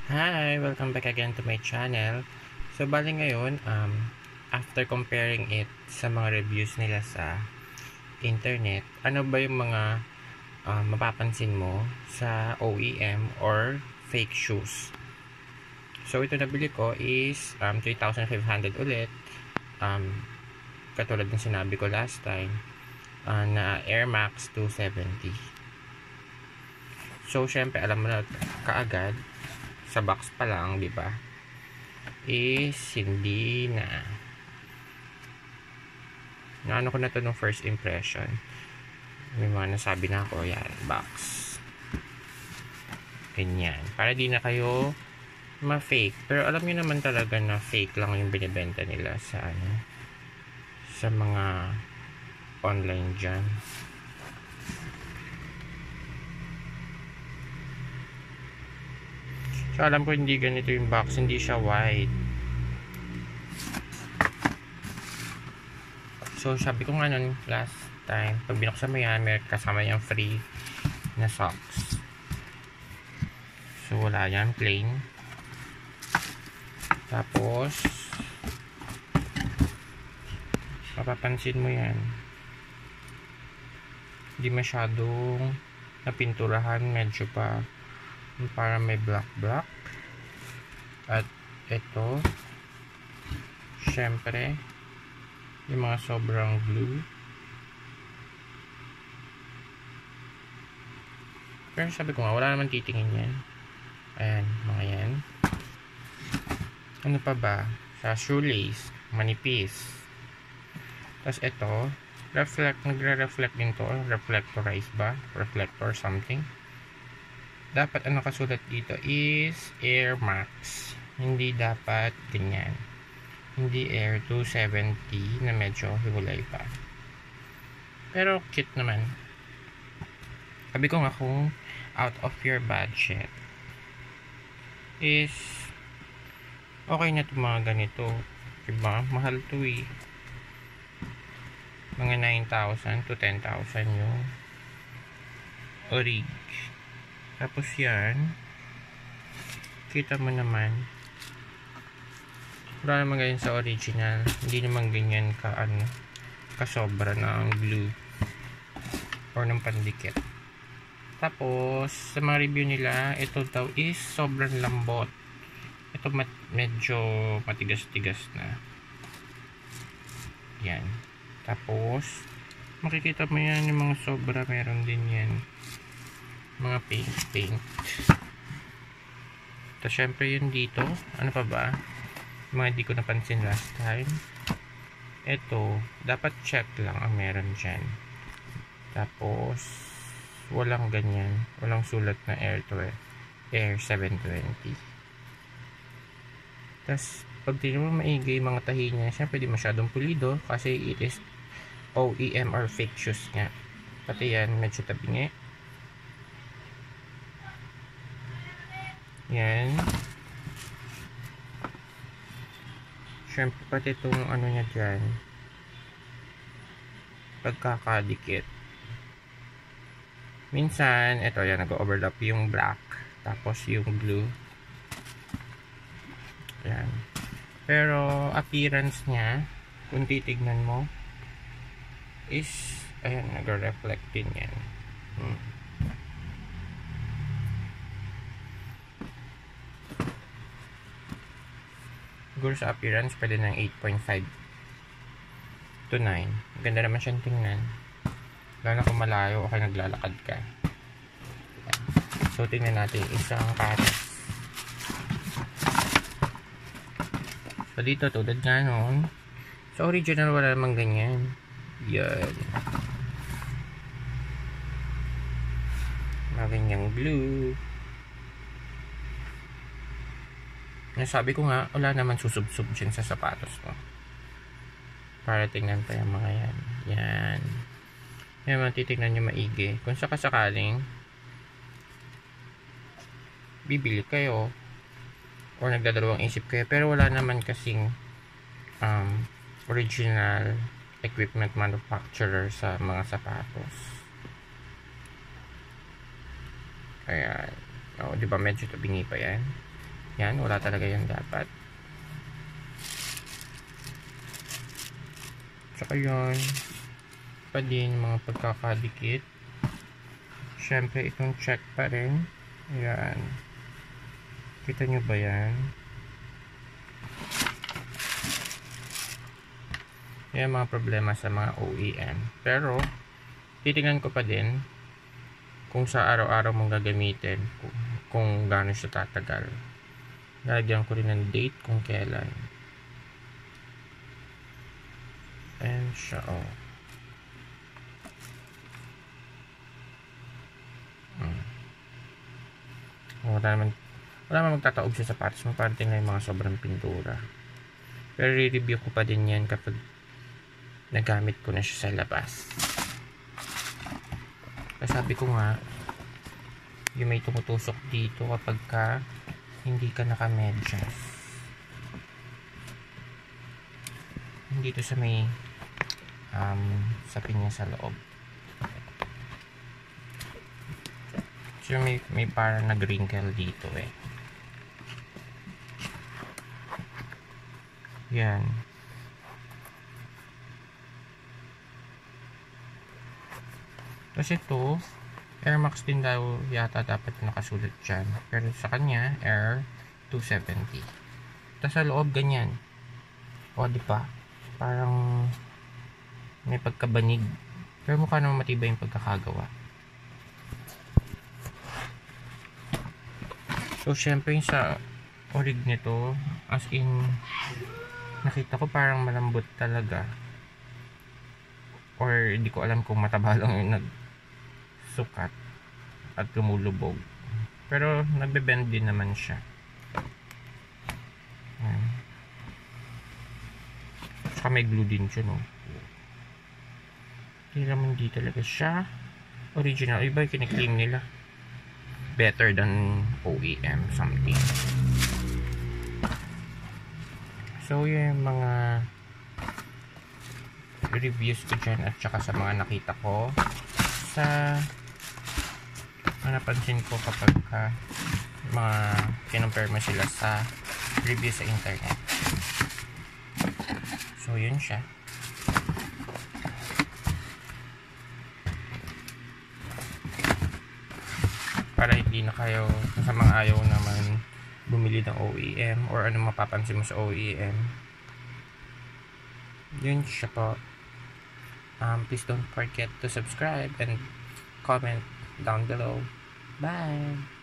Hi! Welcome back again to my channel. So, bali ngayon, after comparing it sa mga reviews nila sa internet, ano ba yung mga mapapansin mo sa OEM or fake shoes? So, ito nabili ko is 3,500 ulit. Katulad ng sinabi ko last time, na Air Max 270. So, syempre, alam mo na kaagad, sa box pa lang, di ba? Is hindi na. Naano ko na to nung first impression. May mga nasabi na ako, yan, box. Ganyan. Para di na kayo ma-fake. Pero alam niyo naman talaga na fake lang yung binibenta nila sa sa mga online dyan. So, alam ko hindi ganito yung box, hindi siya white. So, sabi ko nga nun last time, pag binuksan mo yan, may kasama yung free na socks. So, wala yan, plain. Tapos, mapapansin mo yan, hindi masyadong napinturahan, medyo pa para may black at ito syempre yung mga sobrang glue, pero sabi ko nga wala naman titingin yan. Ayan, mga yan. Ano pa ba? Sa shoelace, manipis. Tapos ito nagre-reflect din to, reflectorized ba? Reflector something. Dapat ang nakasulat dito is Air Max. Hindi dapat ganyan. Hindi Air 270 na medyo hiwalay pa. Pero cute naman. Sabi ko nga kung out of your budget is okay na itong mga ganito. Diba? Mahal to eh. Mga 9,000 to 10,000 yung orig. Tapos yan, kita mo naman, wala naman ganyan sa original. Hindi naman ganyan kasobra ng glue or ng pandikit. Tapos, sa mga review nila, ito daw is sobrang lambot. Ito medyo matigas-tigas na. Yan. Tapos, makikita mo yan, yung mga sobra, meron din yan. Mga paint. Tapos syempre yun dito, ano pa ba, mga di ko napansin last time. Ito dapat check lang ang meron dyan. Tapos walang ganyan, walang sulat na Air 720. Tapos pag tingnan mo maigi yung mga tahi niya, syempre di masyadong pulido kasi it is OEM or fake shoes nga. Pati yan medyo tabingi. Yan. Siyempre pati itong ano niya dyan, pagkakadikit. Minsan, ito yan, nag-overlap yung black. Tapos yung blue. Yan. Pero appearance niya, kung titignan mo, is, ayan, nag-reflect din yan. Siguro sa appearance pwede ng 8.5 to 9. Ganda naman siyang tingnan, lalo kung malayo o kaya naglalakad ka. So tingnan natin isang katas. So dito tulad nga noon, sa original wala namang ganyan. Yan, mga ganyang blue. Nasabi ko nga, wala naman susub-sub dyan sa sapatos mo. Para tingnan pa yung mga yan. Yan. Yan mga titignan nyo maigi. Kung sakasakaling bibili kayo or nagdadalawang isip kayo, pero wala naman kasing original equipment manufacturer sa mga sapatos. Kaya, di ba medyo tabingi pa yan? Yan, wala talaga yan dapat. Tsaka yun, pa din mga pagkakadikit. Syempre, itong check pa rin. Ayan. Kita nyo ba yan? Yan mga problema sa mga OEM. Pero, titingnan ko pa din kung sa araw-araw mong gagamitin, kung gaano siya tatagal. Lalagyan ko rin ng date kung kailan. And siya, oh. Wala naman magtataob siya sa parts mo. Parating na yung mga sobrang pintura. Pero re-review ko pa din yan kapag nagamit ko na siya sa labas. Kasi sabi ko nga, yung may tumutusok dito kapag ka hindi ka naka-medyas. Dito sa may sapin niya sa loob. So may parang nag-wrinkle dito eh. Yan. Kasi ito, Air Max din daw yata dapat nakasulat dyan. Pero sa kanya, Air 270. Tapos sa loob ganyan. O, di ba? Parang may pagkabanig. Pero mukha naman matibay yung pagkakagawa. So, syempre yung sa orig nito, as in, nakita ko parang malambot talaga. Or, hindi ko alam kung mataba lang yung nagsukat at lumulubog. Pero, nagbe-bend din naman siya. Ayan. Saka may glue din siya, no? Hindi naman di talaga siya original. Iba yung kiniklaim nila. Better than OEM something. So, yung mga reviews ko dyan at saka sa mga nakita ko sa napansin ko kapag mga kinumpare mo sila sa review sa internet. So, yun siya. Para hindi na kayo sa mga ayaw naman bumili ng OEM or ano mapapansin mo sa OEM. Yun siya po. Please don't forget to subscribe and comment down below. Bye!